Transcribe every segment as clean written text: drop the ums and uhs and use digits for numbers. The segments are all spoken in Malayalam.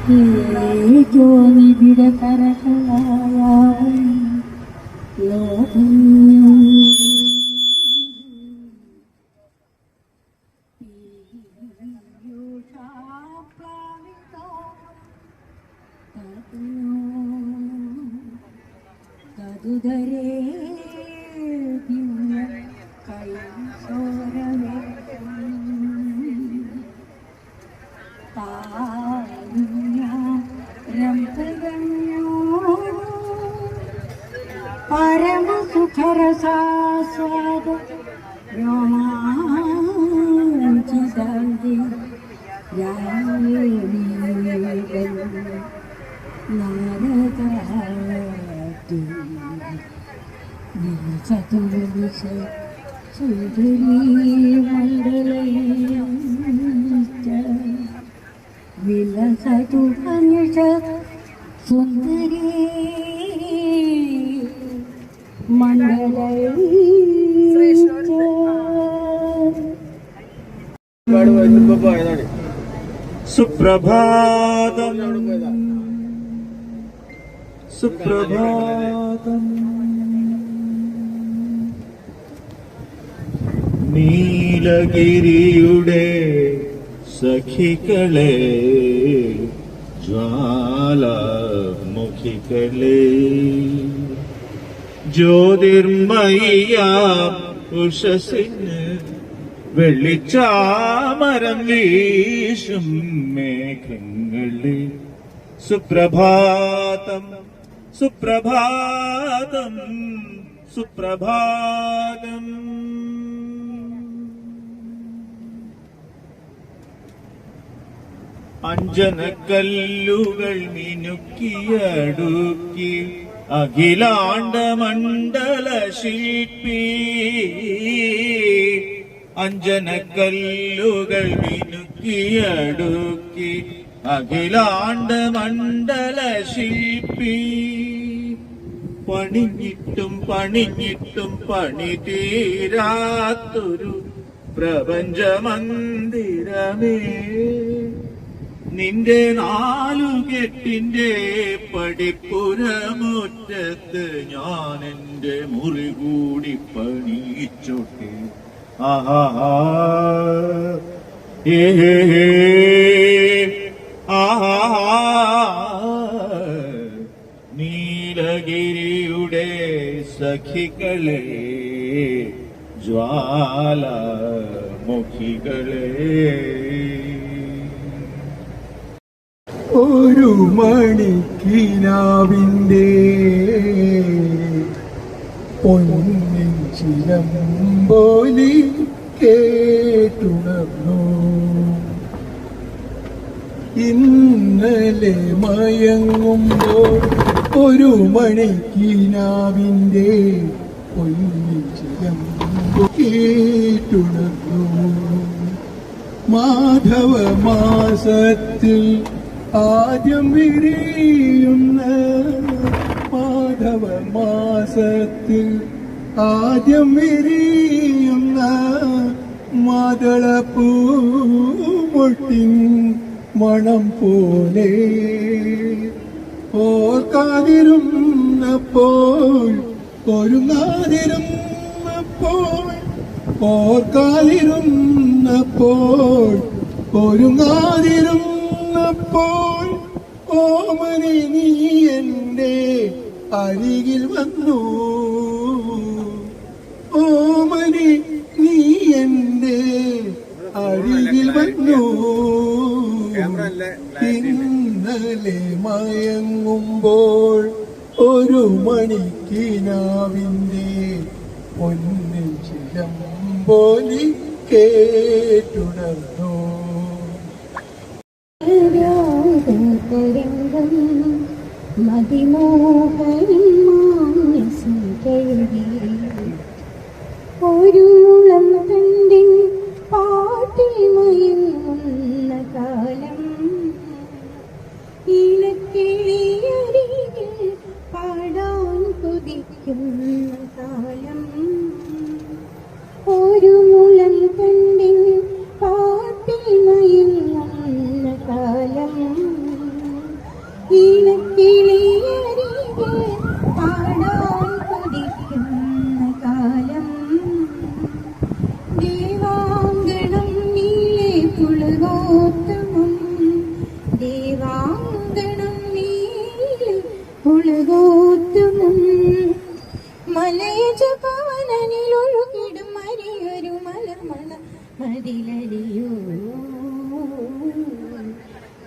നിബിഡ കരകളായ ലോകം തതുദരേ ദിവ്യ കൈസോരമേ പരമസുഖരസാസ്വാദ രോമാഞ്ചിതാന്തി നാരദാതി ചതുർവിശ സുന്ദരീ മണ്ഡലം വിലസതു പഞ്ച സുന്ദരീ മണ്ഡലം സുപ്രഭാതം സുപ്രഭാതം നീലഗിരിയുടെ സഖികളെ ജ്വാലാമുഖികളെ ജ്യോതിർമയ്യാം ഉഷസിന് വെള്ളിച്ചാമരം വീശും മേഘങ്ങളെ സുപ്രഭാതം സുപ്രഭാതം സുപ്രഭാതം അഞ്ജനക്കല്ലുകൾ മിനുക്കിയടുക്കി അഖിലാണ്ട മണ്ഡല ശില്പി അഞ്ജനക്കല്ലുകൾ മിനുക്കിയടുക്കി അഖിലാണ്ട മണ്ഡല ശില്പി പണിഞ്ഞിട്ടും പണിഞ്ഞിട്ടും പണി തീരാത്തൊരു പ്രപഞ്ചമന്ദിരമേ നിന്റെ നാലുകെട്ടിന്റെ പടിപ്പുരമുറ്റത്ത് ഞാൻ എന്റെ മുറി കൂടി പണിയിച്ചോട്ടെ ആഹാ ആഹാ നീലഗിരിയുടെ സഖികളെ ജ്വാലാമുഖികളെ ഒരു മണിക്കിനാവിൻ്റെ പൊന്നിൻ ചിലമ്പോലി കേട്ടുണർന്നു ഇന്നലെ മയങ്ങുമ്പോൾ ഒരു മണിക്കിനാവിൻ്റെ പൊന്നിൻ ചിലമ്പോ കേട്ടുണർന്നു മാധവ മാസത്തിൽ ആദ്യം വിരിയുന്ന മാധവ മാസത്തിൽ ആദ്യം വിരിയുന്ന മാതളപ്പൂമൊട്ടിൻ മണം പോലെ ഓർക്കാതിരുന്നപ്പോൾ ഒരുങ്ങാതിരുന്നപ്പോൾ ഓർക്കാതിരുന്നപ്പോൾ ഒരുങ്ങാതിരുന്നപ്പോൾ ഓമനെ നീ എൻ്റെ അരികിൽ വന്നു ഓമനെ നീ എൻ്റെ അരികിൽ വന്നു ഇന്നലെ മയങ്ങുമ്പോൾ ഒരു മണിക്കിനാവിൻ്റെ പൊന്നിൻ ചിലമ്പോലി കേട്ടുണർന്നു തരംഗം മതിമോഹനം കഴുകി ഒരു മുളം തണ്ടിൻ പാട്ടിൽ മയങ്ങുന്ന കാലം ഇലക്കിളിയരികിൽ പാടാൻ കൊതിക്കുന്ന കാലം ഒരു മുളം തണ്ടിൻ പാട്ടിൽ മയങ്ങുന്ന കാലം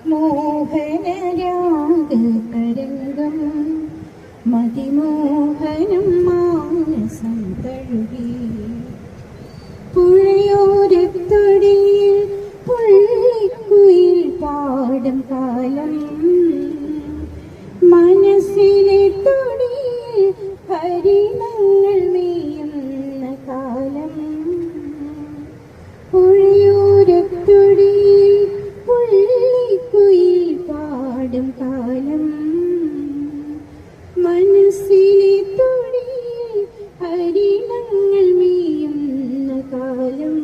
മോഹനരാഗതരംഗം മതിമോഹനം മാനസം തഴുകി പുഴയോരത്തൊടിയിൽ പുള്ളിക്കുയിൽ പാടും കാലം മനസ്സിലെ തൊടിയിൽ ഹരിണങ്ങൾ മേയുന്ന കാലം പുഴയോരത്തൊടിയിൽ പുള്ളിക്കുയിൽ പാടും കാലം മനസ്സിലെ തൊടിയിൽ ഹരിണങ്ങൾ മേയുന്ന കാലം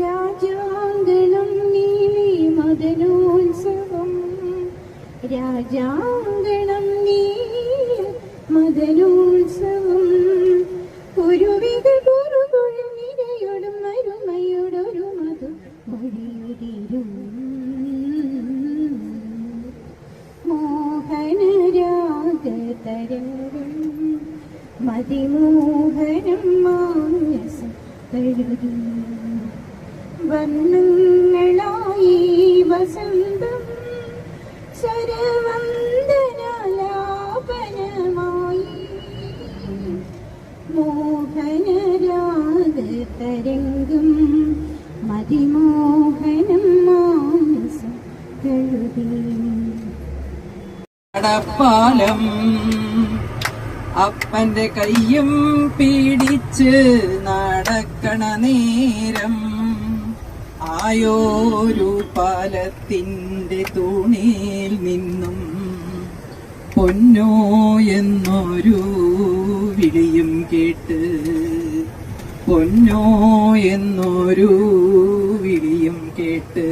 രാജാങ്കണം നീലേ മദനോത്സവം രാജാങ്കണം നീല മദനോത്സവം കുരുവികൾ കുറുകുഴൽ നിരയോടും അരുമയോടൊരു മധു വഴിയുതിരും മോഹനരാഗതരംഗം മതിമോഹനം മാനസം തഴുകി വർണ്ണങ്ങളായി വസന്തം സ്വരവന്ദനാലാപനമായി മോഹനരാഗതരംഗം മതിമോഹനം മാനസം തഴുകി നടപ്പാലം അപ്പന്റെ കയ്യും പിടിച്ച് നടക്കണ നേരം ആയോരു പാലത്തിന്റെ തൂണിൽ നിന്നും പൊന്നോ എന്നൊരു വിളിയും കേട്ട് പൊന്നോ എന്നൊരു വിളിയും കേട്ട്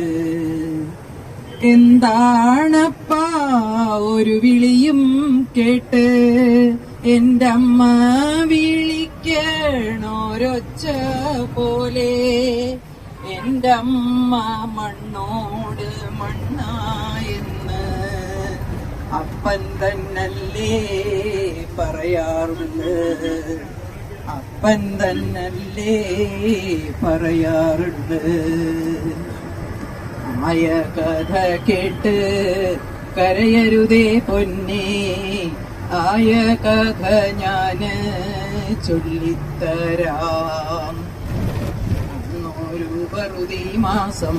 എന്താണപ്പാ ഒരു വിളിയും കേട്ട് എന്റെ അമ്മ വിളിക്കണോരൊച്ച പോലെ എന്റെ അമ്മ മണ്ണോട് മണ്ണായെന്ന് അപ്പൻ തന്നല്ലേ പറയാറുണ്ട് അപ്പൻ തന്നല്ലേ പറയാറുണ്ട് ആയ കഥ കേട്ട് കരയരുതേ പൊന്നേ ആയ കഥ ഞാന് ചൊല്ലിത്തരാം അന്നൊരു വറുതി മാസം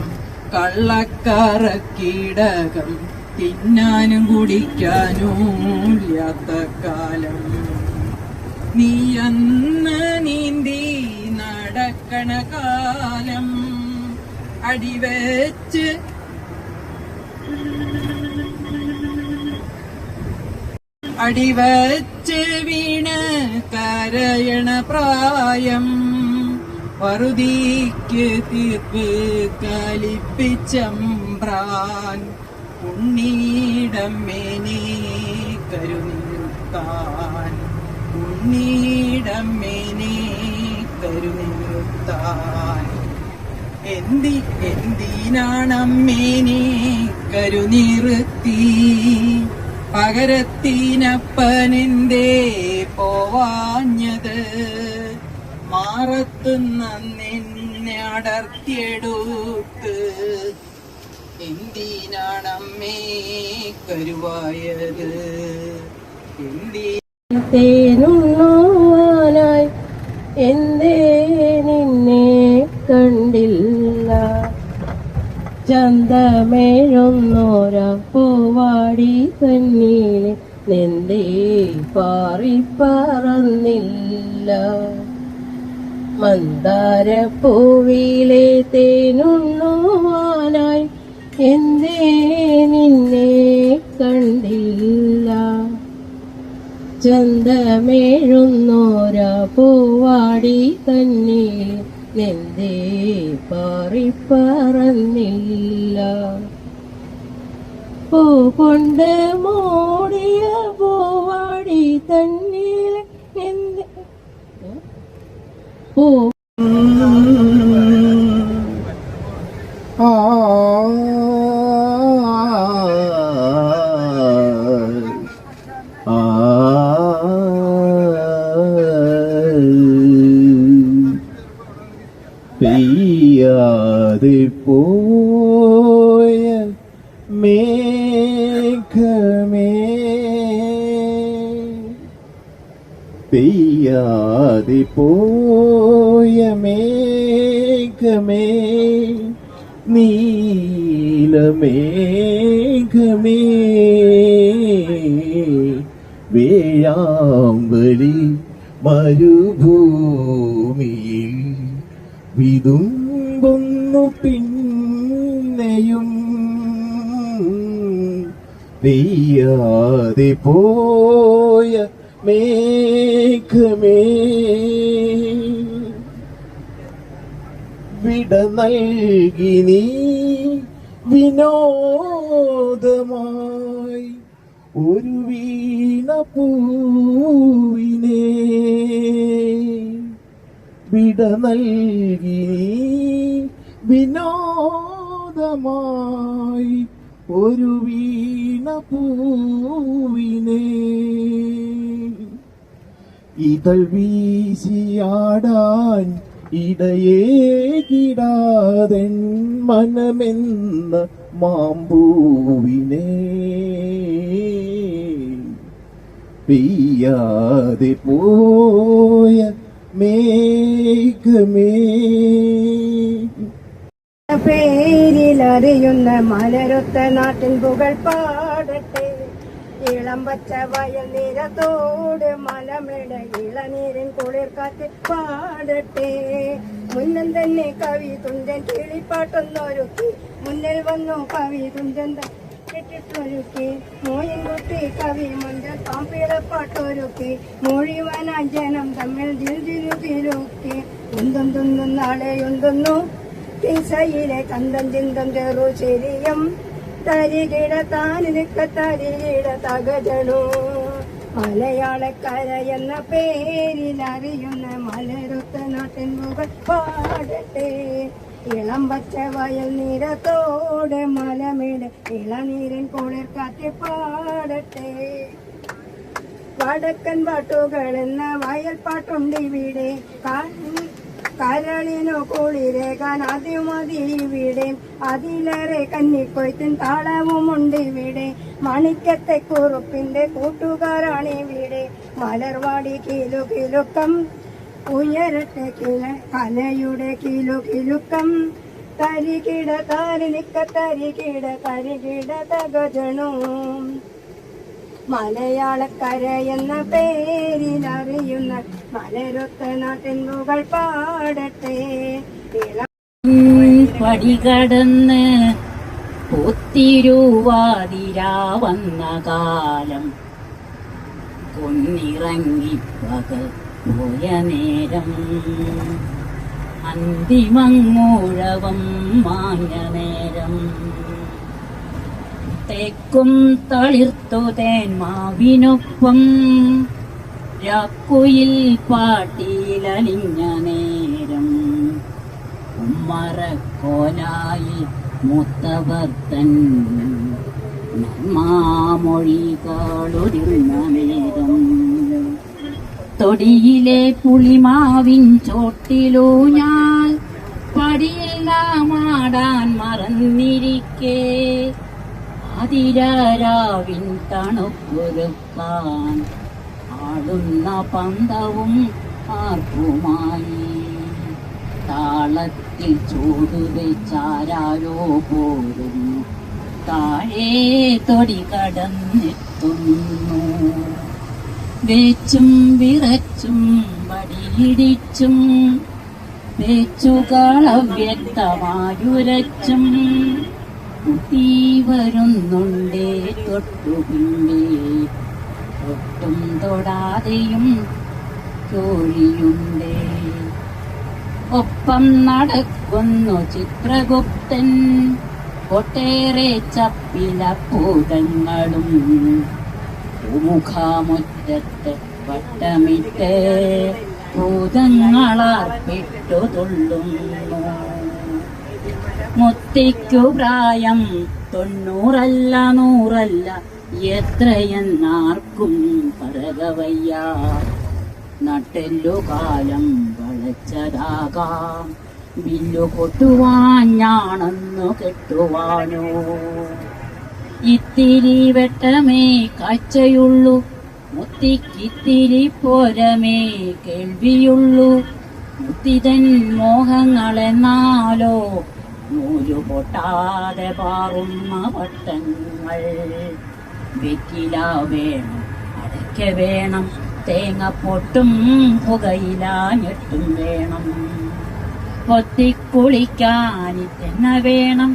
കള്ളക്കറക്കീടകം തിന്നാനും കുടിക്കാനും ഇല്ലാത്ത കാലം നീ അന്ന് നീന്തി നടക്കണ കാലം അടിവെച്ച് വീണ് കരയണ പ്രായം വറുതിക്ക് തീർപ്പ് കലിപ്പിച്ചമ്പ്രാൻ ഉണ്ണീടമ്മേനെ കരുനിർത്താൻ ഉണ്ണീടമ്മേനെ കരുനിർത്താൻ എന്തിനാണമ്മേനെ കരുനിർത്തി പകരത്തിനപ്പനെന്തേ പോവാഞ്ഞത് മാറത്തുന്ന നിന്നെ അടർത്തിയെടുത്ത് എന്തിനാണമ്മേ കരുവായത് തേനുണ്ണുവാനായി എന്തേ നിന്നെ കണ്ടില്ല ചന്തമേഴുന്നോര പൂവാടി കണ്ണീലെ നെന്തേ പാറിപ്പറന്നില്ല മന്ദാരപ്പൂവിലെ തേനുണ്ണുവാനായി എന്തേ നിന്നെ കണ്ടില്ല ചന്തമേഴുന്നോര പൂവാടി കണ്ണീലെ നെന്തേ പാറിപ്പറന്നില്ല പൂ കൊണ്ട് മൂടിയ പൂവാടി തന്നീൽ എന്തേ പൂ പെയ്യാതെ പോയ മേഘമേ പെയ്യാതെ പോയ മേഘമേ നീലമേഘമേ വേഴാമ്പലി മരുഭൂമിയിൽ വിതുമ്പൊന്നു പിന്നെയും പെയ്യാതെ പോയ മേഘമേ വിട നൽകി നീ വിനോദമായി ഒരു വീണ പൂവിനെ വിട നൽകി നീ വിനോദമായി ഒരു വീണ പൂവിനെ ഇതൾ വീശിയാടാൻ ഇടയേകിടാതെൻ മനമെന്ന മാമ്പൂവിനെ പെയ്യാതെ പോയ മേഘമേ പേരിലറിയുന്ന മലരൊത്ത നാട്ടിൻ പുകൾ പാടട്ടെ ഇളം പച്ച വയൽ നിരത്തോട് മലമിട ഇളനീരിൻ കുളിർക്കാറ്റ് പാടട്ടെ മുന്നം തന്നെ കവി തുഞ്ചൻ കിളിപ്പാട്ടൊന്നൊരുക്കി മുന്നിൽ വന്നു കവി തുഞ്ചൻ കെട്ടിട്ടൊരുക്കി മോയിൻകുട്ടി കവി മുഞ്ചൻ പാമ്പിളപ്പാട്ടൊരുക്കി മൊഴിവനാൻ ജനം തമ്മിൽ ജിൽജിലുകിലുക്കി ഉന്തും തുന്നും നാളെയുന്തുന്നു കിസയിലെ കന്തം ചിന്തം ചെറു ശരിയം തരികിട താനിക്ക തരികിട തകജണു മലയാളക്കര എന്ന പേരിലറിയുന്ന മലരൊത്ത നാട്ടിൻ മുകൾ പാടട്ടെ ഇളം പച്ച വയൽ നിരത്തോട് മലമിട ഇളനീരൻ കുളിർ കാറ്റ് പാടട്ടെ വടക്കൻ പാട്ടുകൾ എന്ന വയൽ പാട്ടുണ്ട് ഇവിടെ കരളിനു കുളിരേകാൻ അതിമതി ഇവിടെ അതിലേറെ കന്നിക്കൊയ്ത്തിൻ താളവുമുണ്ട് ഇവിടെ മണിക്കത്തെ കുറുപ്പിന്റെ കൂട്ടുകാരാണ് ഇവിടെ മലർവാടി കിലുകിലുക്കം ഉയരട്ടെ കലയുടെ കിലുകിലുക്കം തരികിട താരിനിക്ക തരികിട തരികിട തകജണു മലയാളക്കര എന്ന പേരിലറിയുന്ന മലരൊത്ത നാട്ടിൻ മുകൾ പാടട്ടെ പടികടന്ന് ഒത്തിരുവാതിര വന്ന കാലം കൊന്നിറങ്ങി പകൽ പോയ നേരം അന്തിമങ്ങൂഴവം മാഞ്ഞ നേരം തെക്കും തളിർത്തു തേന്മാവിനൊപ്പം രാക്കുയിൽ പാട്ടിലലിഞ്ഞ നേരം ഉമ്മറക്കോലായി മൂത്തവർത്തൻ മാമൊഴികളൊരുന്ന നേരം തൊടിയിലെ പുളിമാവിൻ ചോട്ടിലൂഞ്ഞാൽ പടിയെല്ലാമാടാൻ മറന്നിരിക്കേ അതിരാവിൻ തണുപ്പൊരുക്കാൻ ആടുന്ന പന്തവും ആർക്കുമായി താളത്തിൽ ചൂടുവെച്ചാരോ പോരും താഴെ തൊടി കടന്നെത്തുന്നു വെച്ചും വിറച്ചും വടിയിടിച്ചും വെച്ചുകളവ്യക്തമായുരച്ചും കുട്ടി വരുന്നുണ്ടേ തൊട്ടുപിമ്പേ ഒട്ടും തൊടാതെയും തോഴിയുണ്ടേ ഒപ്പം നടക്കുന്നു ചിത്രഗുപ്തൻ ഒട്ടേറെ ചപ്പില ഭൂതങ്ങളും മുഖാമുറ്റത്ത് വട്ടമിട്ട് ഭൂതങ്ങളാർപ്പിട്ടു തുള്ളുന്നു മുത്തിക്കു പ്രായം 90 100 എത്രയെന്നാർക്കും പറകവയ്യ നട്ടെല്ലുകാലം വളച്ചതാകാം വില്ലു കൊട്ടുവാൻ ഞാണെന്നു കെട്ടുവാനോ ഇത്തിരി വെട്ടമേ കാഴ്ചയുള്ളൂ, മുത്തിക്കിത്തിരി പോരമേ കേൾവിയുള്ളൂ. മുത്തിതൻ മോഹങ്ങളെന്നാലോ നൂലു പൊട്ടാതെ പാറുന്ന വട്ടങ്ങൾ. വെറ്റില വേണം, അടയ്ക്ക വേണം, തേങ്ങപ്പൊട്ടും പുകയില ഞെട്ടും വേണം. പൊത്തിക്കുളിക്കാനിത്തെണ്ണ വേണം,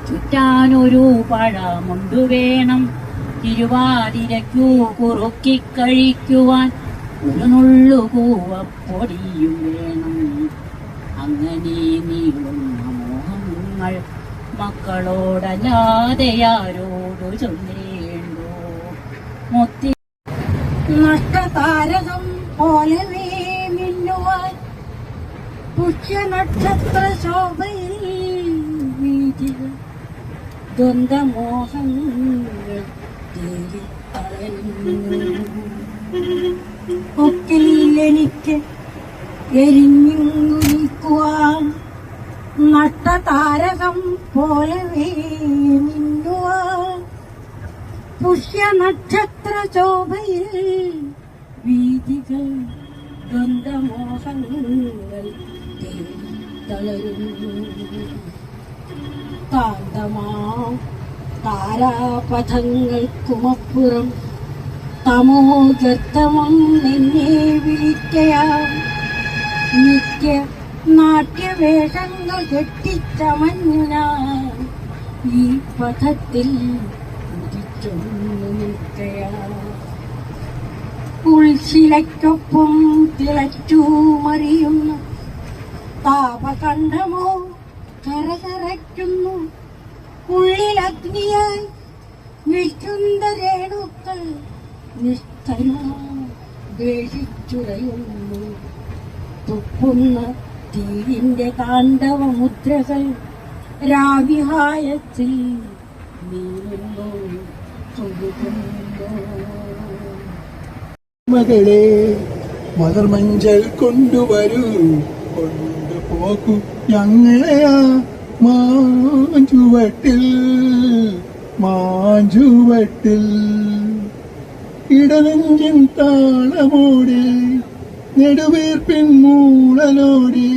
ചുറ്റാനൊരു പഴമുണ്ടു വേണം. തിരുവാതിരയ്ക്കു കുറുക്കിക്കഴിക്കുവാൻ ഒരു നുള്ളു കൂവപ്പൊടിയും വേണം. അങ്ങനെ നീളുന്ന മോഹങ്ങൾ മക്കളോടല്ലാതെ ആരോടു ചൊല്ലേണ്ടു. മുത്തി നഷ്ടതാരകം പോലെ മിന്നുവാൻ പുഷ്യനക്ഷത്ര ശോഭയിൽ വീതികൾ ദ്വന്ദ്മോഹങ്ങൾ ഒക്കില്ലെനിക്ക് എരിഞ്ഞു നിൽക്കുവാൻ നട്ടതാരകം പോലെ മിന്നുവാൻ പുഷ്യനക്ഷത്ര ശോഭയിൽ വീതികൾ ദ്വന്ദ്മോഹങ്ങൾ തളരുന്നു. കാന്തമാം താരാപഥങ്ങൾക്കുമപ്പുറം തമോഗർത്തമം നിന്നെ വിളിക്കയാം. നിത്യ നാട്യവേഷങ്ങൾ കെട്ടിച്ചമഞ്ഞ ഈ പഥത്തിൽ ഉദിച്ചൊന്നു നിൽക്കയാം. ഉൾശിലയ്ക്കൊപ്പം തിളച്ചു മറിയുന്ന താപകണ്ഠമോ കരകരയ്ക്കുന്നു. ഉള്ളിലഗ്നിയായി നിൽക്കുന്ന രേണുക്കൾ ദ്വേഷിച്ചുടയുന്നു. തുപ്പുന്ന തീരിന്റെ താണ്ഡവമുദ്രകൾ രാവിഹായത്തിൽ നീങ്ങുന്നു തൊഴുകുന്നു. മകളെ മലർമഞ്ചൽ കൊണ്ടുവരൂ, കൊണ്ടുപോകൂ ഞങ്ങളെയാ മാഞ്ചുവട്ടിൽ. മാഞ്ചുവട്ടിൽ ഇടനെഞ്ചിൻ താളമോടെ നെടുവീർപ്പിൻ മൂളലോടെ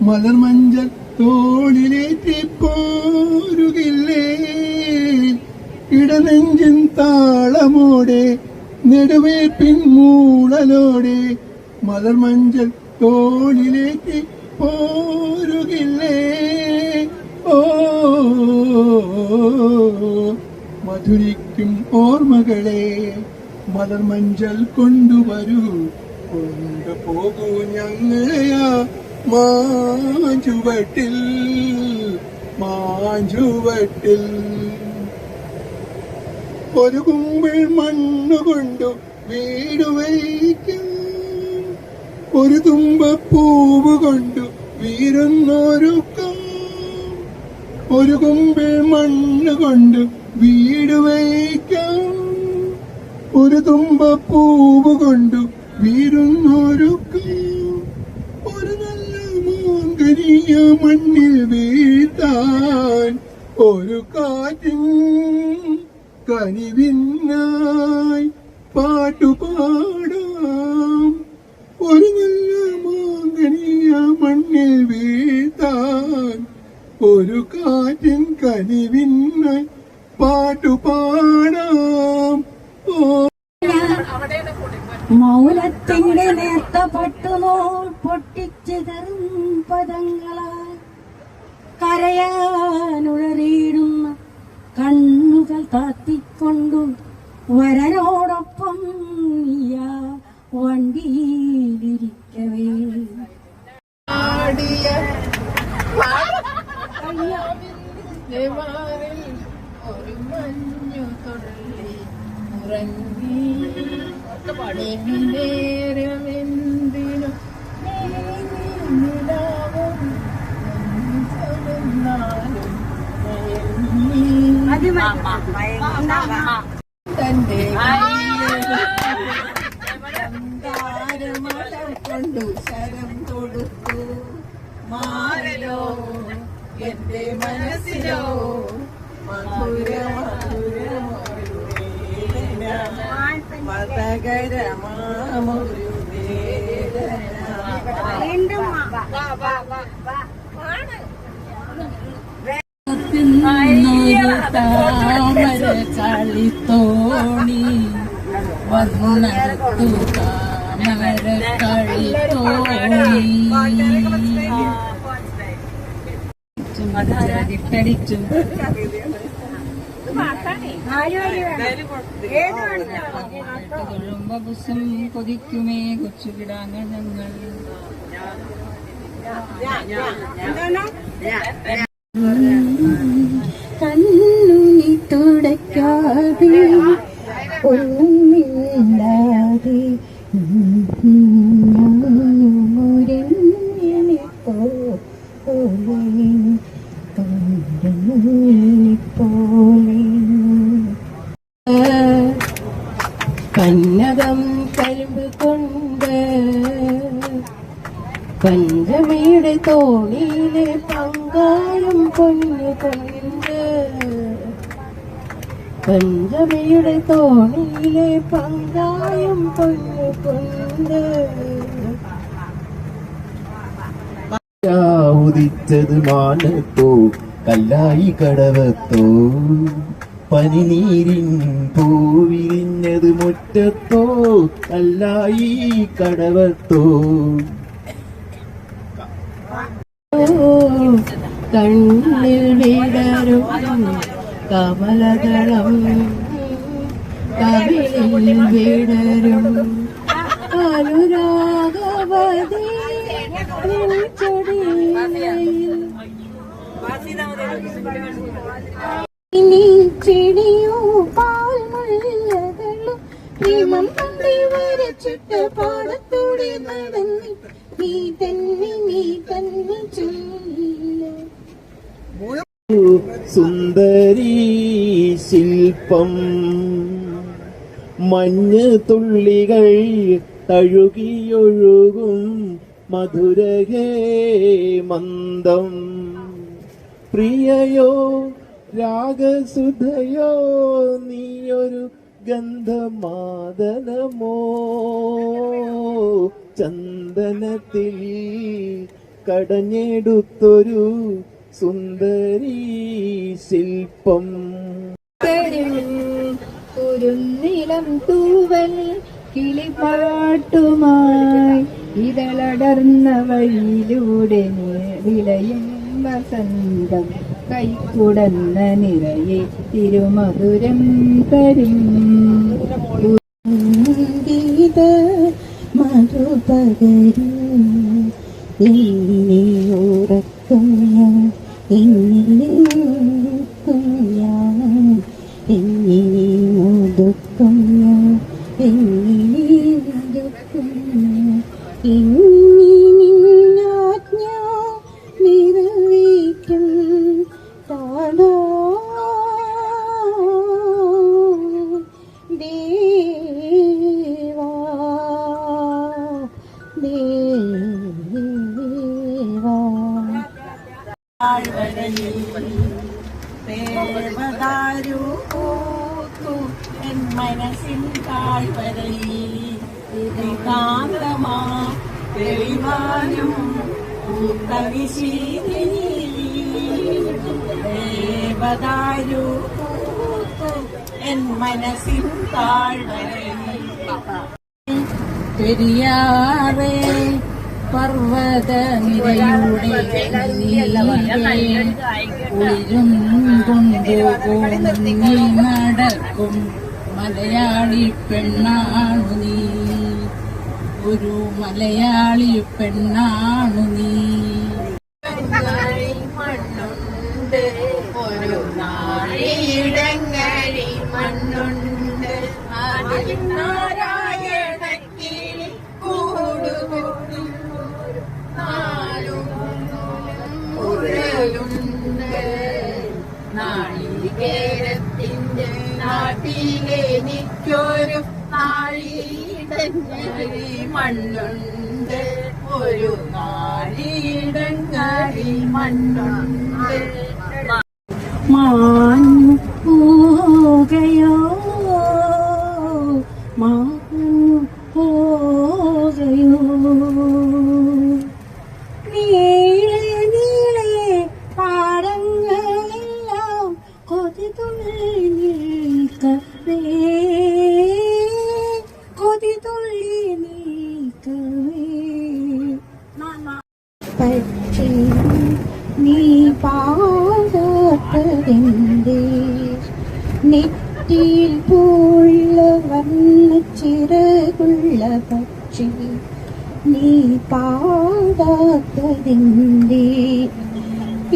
മലർമഞ്ചൽ തോളിലേറ്റിപ്പോരുകില്ലേ. ഇടനെഞ്ചിൻ താളമോടെ നെടുവീർപ്പിൻ മൂളലോടെ മലർമഞ്ചൽ തോളിലേക്ക് പോരുകില്ലേ. ഓ മധുരിക്കും ഓർമ്മകളെ മലർമഞ്ചൽ കൊണ്ടുവരൂ, കൊണ്ടുപോകൂ ഞങ്ങളെയാ മാഞ്ചുവട്ടിൽ. മാഞ്ചുവട്ടിൽ ഒരു കുമ്പിൾ മണ്ണുകൊണ്ടു വീട് വയ്ക്കും, ഒരു തുമ്പപ്പൂവ് കൊണ്ടു വീരുന്നൊരുക്കം. ഒരു കുമ്പിൾ മണ്ണുകൊണ്ട് വീട് വയ്ക്കാം, ഒരു തുമ്പപ്പൂവ് കൊണ്ടു വീരുന്നൊരുക്കം. ഒരു നല്ല മാങ്കനിയ മണ്ണിൽ വീഴ്ത്താൻ ഒരു കാറ്റിൻ കനിവിനായി പാട്ടുപാടാം. ഒരു നല്ല മാങ്കനിയ മണ്ണിൽ വീഴ്ത്താൻ ഒരു കാറ്റിൻ കനിവിനായി പാട്ടുപാടാം. മൗനത്തിന്റെ നേർത്ത പട്ടുനൂൽ പൊട്ടിച്ചിതറും പദങ്ങളാൽ കരയാനുഴറിയിടുന്ന കണ്ണുകൾ താത്തിക്കൊണ്ടു വരനോടൊപ്പം നീയാ വണ്ടിയിലിരിക്കവേ. ഒരു മഞ്ഞു തൊള്ളി ഉറങ്ങി നേരമെന്തിനും നിലാവും തന്റെ മലർ കൊണ്ടു ശരം തൊടുത്തു. മാറിലോ എന്റെ മനസ്സിലോ മധുര മധുര തകരമാമൊരു വേദന. വീണ്ടും വാ, വാ, വാ, വാ. താമര കളിത്തോണി വന്നടുത്തു താമര കളിത്തോണി ഇട്ടടിച്ചും തൊഴുമ്പ ബുസും കൊതിക്കുമേ കൊച്ചുകിടാങ്ങൾ കണ്ണുനി തുടയ്ക്കാതെ ഒന്നുമില്ലാതെ കന്നകം കരിമ്പ് കൊണ്ട് പഞ്ചമിയുടെ തോണിയിലെ പങ്കായം പൊന്നു കൊണ്ട് പഞ്ചമിയുടെ തോണിയിലെ പങ്കായം പൊന്നു കൊണ്ട് ഉദിച്ചത് മാനത്തോ കല്ലായി കടവത്തോ പനിനീരിൻ പൂവിരിഞ്ഞത് മുറ്റത്തോ കല്ലായി കടവത്തോ കണ്ണിൽ വിടരും കമലദളം കവിളിൽ വിടരും അനുരാഗവതി ചെടിയോ പാൽമുള്ളകളും പ്രേമം പണ്ടേ വരച്ചിട്ട് പാടത്തൂടെ നടന്നി നീ തന്നെ ചൊല്ല. സുന്ദരീ ശില്പം മഞ്ഞ് തുള്ളികൾ തഴുകിയൊഴുകും മധുരഹേ മന്ദം പ്രിയയോ രാഗസുധയോ നീയൊരു ഗന്ധമാദനമോ ചന്ദനത്തിൽ കടഞ്ഞെടുത്തൊരു സുന്ദരീ ശില്പം കുരുന്നിളം തൂവൽ കിളിപ്പാട്ടുമായി ഇതളടർന്ന വഴിയിലൂടെ വിളയും വസന്തം കൈക്കുടന്ന നിറയെ തിരുമധുരം തരും ഗീത മധുപകരും എന്നെ ഉറക്കും ഞാൻ എന്നെ ഒതുക്കും ഞാൻ എന്നെ ഒതുക്കും നിന്നാജ്ഞ നിറവേറ്റും താടാ ദേവാ ദേവാ ദേവദാരു പൂത്തു എൻ മനസ്സിൻ താഴ്വരയിൽ കാന്തമാ തെളിവാനും ദേവദാരു പൂത്തു എൻ മനസ്സിൻ താഴ്വരയിൽ പെരിയാറേ പർവ്വത നിരയുടെ ഉയരും കൊണ്ടുപോയി നടക്കും മലയാളി പെണ്ണാണു നീ ഒരു മലയാളി പെണ്ണാണു നീ മണ്ണുണ്ട് ഒരു നാളിടങ്ങഴി മണ്ണുണ്ട് നാരായണക്കിളി കൂടുകൂടും ഉറലുണ്ട് നാളികേരത്തിന്റെ നാട്ടിലെനിക്കൊരു നാളിടങ്ങഴി മണ്ണുണ്ട് ഒരു നാളിടങ്ങഴി മണ്ണുണ്ട് മാഞ്ഞു പോകയോ മാഞ്ഞു കൊതി തുള്ളി നീക്കവേ കൊതി തുള്ളി നീക്കവേ പക്ഷേ നീ പാടാത്തതിൻ്റെ നെറ്റിയിൽ പൂള്ള വർണ്ണ ചിറകുള്ള പക്ഷി നീ പാടാത്തതിൻ്റെ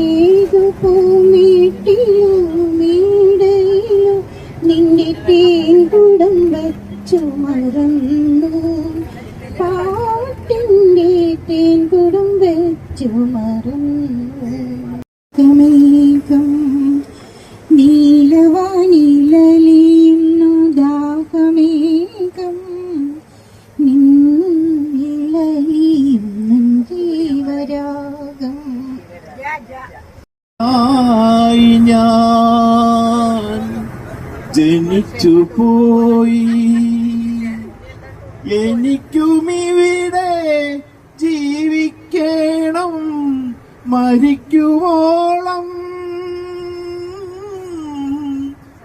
ഏതു പൂമീട്ടിലോ മീടയിലോ നിന്റെ തേൻകുടം വച്ചു മറന്നു പാട്ടിൻ്റെ തേൻകുടം വെച്ചു മറന്നു മേഘം നീലവാനിലലിയുന്നു ദാഹമേഘം നിന്നിലലിയുന്നു ജീവരാഗം ആയി ഞാൻ ജനിച്ചു പോയി എനിക്കുമിവിടെ ജീവിക്കണം മരിക്കുവോളം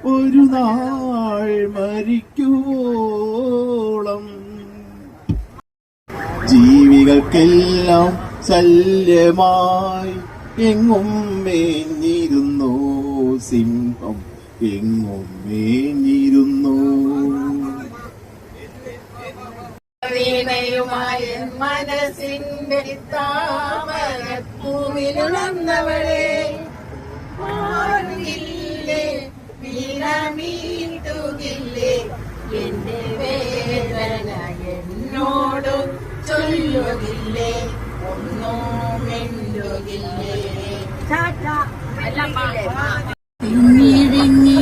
ഒരു നാൾ മരിക്കുവോളം ജീവികൾക്കെല്ലാം ശല്യമായി എങ്ങും മേഞ്ഞിരുന്നു സിംഹം എങ്ങും മേഞ്ഞിരുന്നു വീണയുമായ മനസ്സിന്റെ താമരപ്പൂവിലുണർന്നവളെ മാറുകില്ലേ വീണമീട്ടുകില്ലേ എന്റെ വേദന എന്നോട് ചൊല്ലുകില്ലേ ഒന്നും മിണ്ടുകില്ലേ വിങ്ങി വിങ്ങി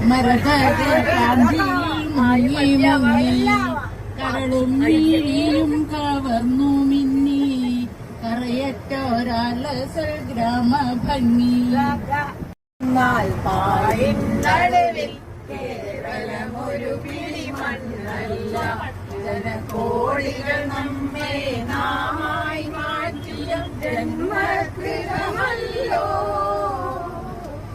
മരതക കാന്തി മുങ്ങി മുങ്ങി കരളും നീരിയും കവർന്നു മിന്നി കറയറ്റോരാലസൽ ഗ്രാമഭംഗി പായിന്നളവിൽ കേവലമൊരു പിടി മണ്ണല്ല ജനകോടികൾ നമ്മെ നാമായി മാറ്റിയ ജന്മകൃതമല്ലോ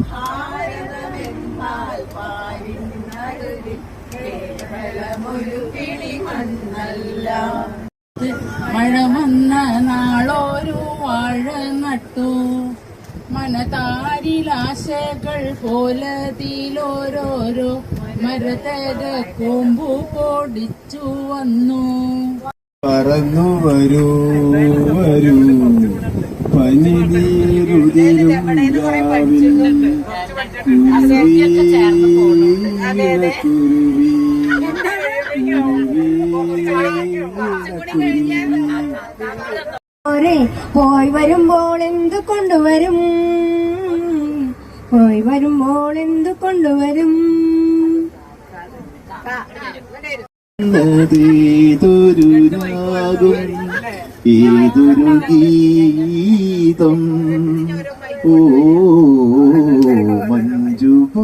ഭാരതമെന്നാൽ പായിന്നളവിൽ കേവലമൊരു പിടി മണ്ണല്ല മഴ വന്ന നാളൊരു വാഴ നട്ടു മനതാരിലാശകൾ പോലതിലോരോരോ മരതര കൊമ്പു പൊടിച്ചു വന്നു പറന്നു വരൂ വരൂ പനിനീരുതിരും പോയി വരുമ്പോൾ എന്ത് കൊണ്ടുവരും പോയി വരുമ്പോൾ എന്ത് കൊണ്ടുവരും ഏതൊരു രാഗം ഏതൊരു ഗീതം ഓ മഞ്ജുഭാഷിണി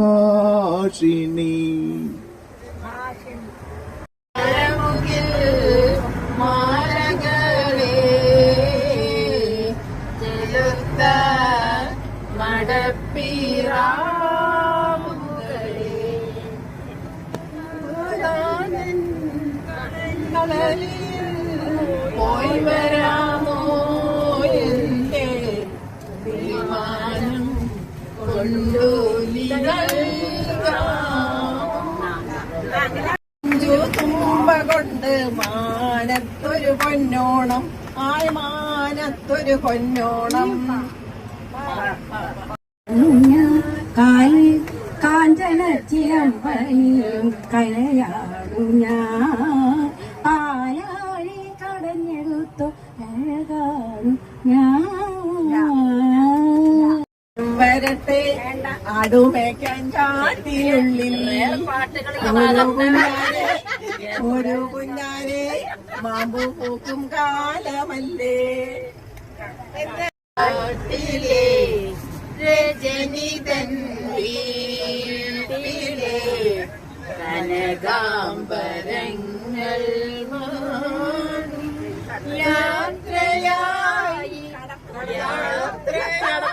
മാലകളെ ചെലുത്ത മടപ്പീറാവുകളെ പോയി വരാമോ എന്റെ വിമാനം കൊണ്ടു തുമ്പ കൊണ്ട് മാനത്തൊരു പൊന്നോണം മാനത്തൊരു പൊന്നോണം കാഞ്ചന ചിലമ്പയും കലയാടു ഞാൻ ആയാഴി കടഞ്ഞെടുത്തു അഴകാടു ഞാൻ വരട്ടെ ആടുമേക്കാൻ കാട്ടിനുള്ളിൽ ഒരു കുഞ്ഞാനെ മാമ്പു പൂക്കും കാലമല്ലേ കാട്ടിലെ രജനിതൻ വീട്ടിലെ കനകാംബരങ്ങൾ യാത്രയായി യാത്രയായി